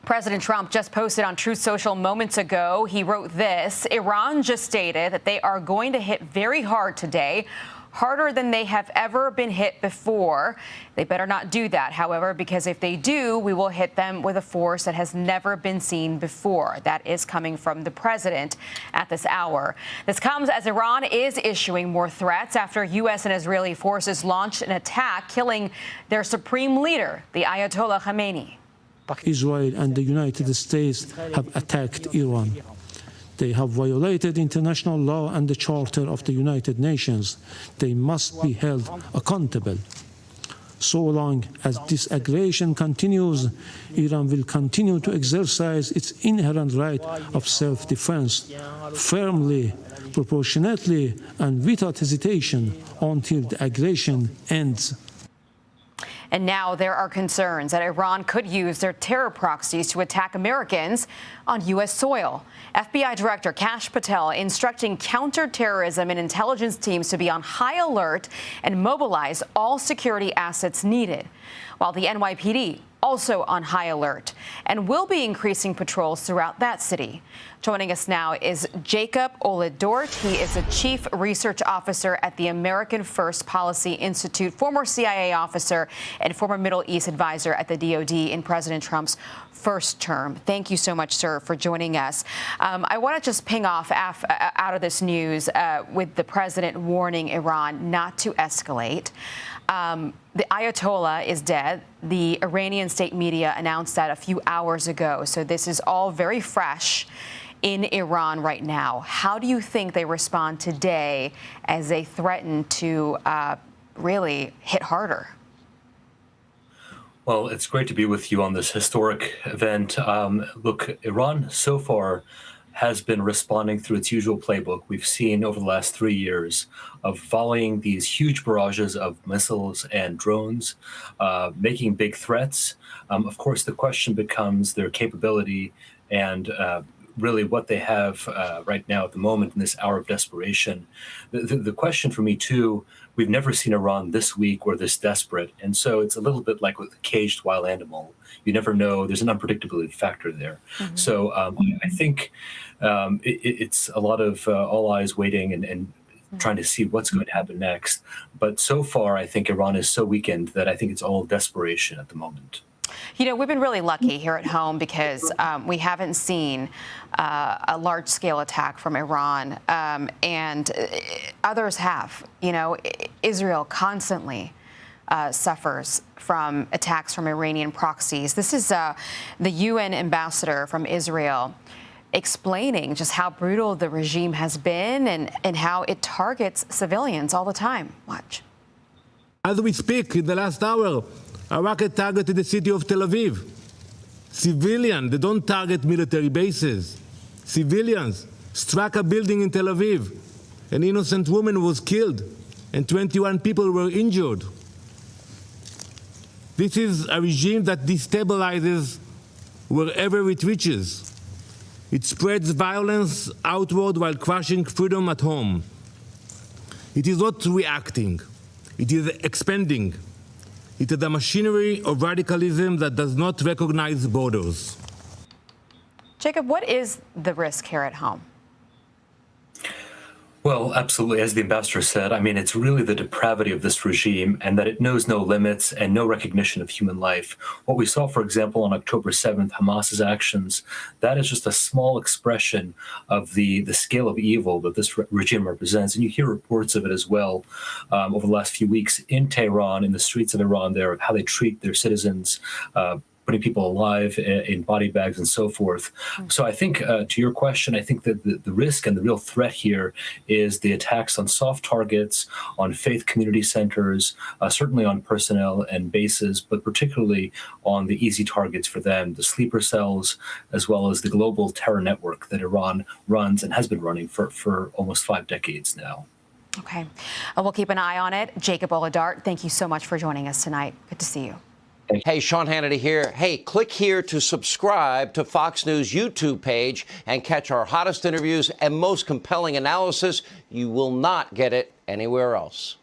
President Trump just posted on Truth Social moments ago. He wrote this: Iran just stated that they are going to hit very hard today, harder than they have ever been hit before. They better not do that, however, because if they do, we will hit them with a force that has never been seen before. That is coming from the president at this hour. This comes as Iran is issuing more threats after U.S. and Israeli forces launched an attack, killing their supreme leader, the Ayatollah Khamenei. Israel and the United States have attacked Iran. They have violated international law and the Charter of the United Nations. They must be held accountable. So long as this aggression continues, Iran will continue to exercise its inherent right of self-defense firmly, proportionately, and without hesitation until the aggression ends. And now there are concerns that Iran could use their terror proxies to attack Americans on U.S. soil. FBI Director Kash Patel instructing counterterrorism and intelligence teams to be on high alert and mobilize all security assets needed, while the NYPD also on high alert and will be increasing patrols throughout that city. Joining us now is Jacob Olidort. He is a chief research officer at the American First Policy Institute, former CIA officer and former Middle East advisor at the DOD in President Trump's first term. Thank you so much, sir, for joining us. I want to just ping off out of this news with the president warning Iran not to escalate. The Ayatollah is dead. The Iranian state media announced that a few hours ago. So this is all very fresh in Iran right now. How do you think they respond today as they threaten to really hit harder? Well, it's great to be with you on this historic event. Look, Iran so far has been responding through its usual playbook we've seen over the last 3 years of volleying these huge barrages of missiles and drones, making big threats. Of course, the question becomes their capability and really what they have right now at the moment in this hour of desperation. The question for me, too, we've never seen Iran this weak or this desperate. And so it's a little bit like with a caged wild animal. You never know. There's an unpredictability factor there. Mm-hmm. So I think it's a lot of all eyes waiting and trying to see what's going to happen next. But so far, I think Iran is so weakened that I think it's all desperation at the moment. You know, we've been really lucky here at home because we haven't seen a large-scale attack from Iran, and others have. You know, Israel constantly suffers from attacks from Iranian proxies. This is the UN ambassador from Israel explaining just how brutal the regime has been and how it targets civilians all the time. Watch. As we speak, in the last hour, a rocket targeted the city of Tel Aviv. Civilians, they don't target military bases. Civilians struck a building in Tel Aviv. An innocent woman was killed and 21 people were injured. This is a regime that destabilizes wherever it reaches. It spreads violence outward while crushing freedom at home. It is not reacting. It is expanding. It is a machinery of radicalism that does not recognize borders. Jacob, what is the risk here at home? Well, absolutely. As the ambassador said, I mean, it's really the depravity of this regime and that it knows no limits and no recognition of human life. What we saw, for example, on October 7th, Hamas's actions, that is just a small expression of the scale of evil that this regime represents. And you hear reports of it as well over the last few weeks in Tehran, in the streets of Iran there, of how they treat their citizens, putting people alive in body bags and so forth. So I think, to your question, I think that the risk and the real threat here is the attacks on soft targets, on faith community centers, certainly on personnel and bases, but particularly on the easy targets for them, the sleeper cells, as well as the global terror network that Iran runs and has been running for almost 5 decades now. Okay. We'll keep an eye on it. Jacob Olidort, thank you so much for joining us tonight. Good to see you. Hey, Sean Hannity here. Hey, click here to subscribe to Fox News YouTube page and catch our hottest interviews and most compelling analysis. You will not get it anywhere else.